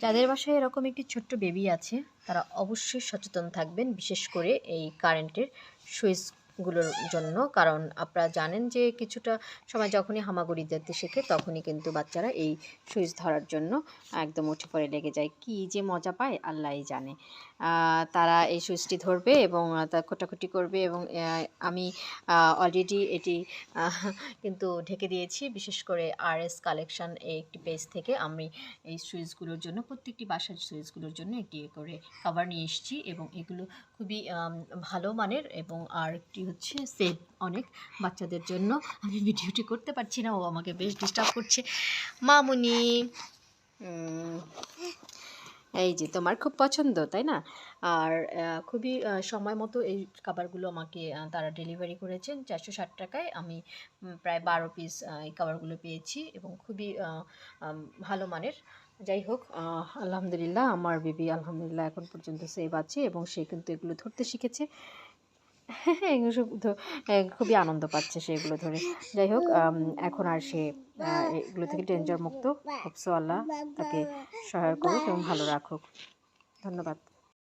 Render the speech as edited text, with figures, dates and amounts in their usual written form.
যাদের বাসায় এরকম একটি ছোট্ট বেবি আছে তারা অবশ্যই সচেতন থাকবেন, বিশেষ করে এই কারেন্টের সুইচগুলোর জন্য। কারণ আপনারা জানেন যে কিছুটা সময় যখনই হামাগুড়ি দিতে শেখে তখনই কিন্তু বাচ্চারা এই সুইচ ধরার জন্য একদম উঠে পড়ে লেগে যায়। কী যে মজা পায় আল্লাহই জানে। তারা এই সুইচটি ধরবে এবং তা কোটাকুটি করবে এবং আমি অলরেডি এটি কিন্তু ঢেকে দিয়েছি। বিশেষ করে RS কালেকশন এই একটি পেজ থেকে আমি এই সুইচগুলোর জন্য, প্রত্যেকটি বাসার সুইচগুলোর জন্য একটি করে কভার নিয়ে এসেছি এবং এগুলো খুবই ভালো মানের এবং আর একটি হচ্ছে সেফ অনেক বাচ্চাদের জন্য। আমি ভিডিওটি করতে পারছি না, ও আমাকে বেশ ডিস্টার্ব করছে। মামুনি, এই যে তোমার খুব পছন্দ তাই না? আর খুবই সময় মতো এই খাবারগুলো আমাকে তারা ডেলিভারি করেছেন 460 টাকায়। আমি প্রায় 12 পিস এই খাবারগুলো পেয়েছি এবং খুবই ভালো মানের। যাই হোক, আলহামদুলিল্লাহ আমার বেবি আলহামদুলিল্লাহ এখন পর্যন্ত সেভ আছে এবং সে কিন্তু এগুলো ধরতে শিখেছে। হ্যাঁ, এগুলো সব খুবই আনন্দ পাচ্ছে সেগুলো ধরে। যাই হোক, এখন আর সে এগুলো থেকে ডেঞ্জার মুক্ত। হোপসো আল্লাহ তাকে সহায় করুক এবং ভালো রাখুক। ধন্যবাদ।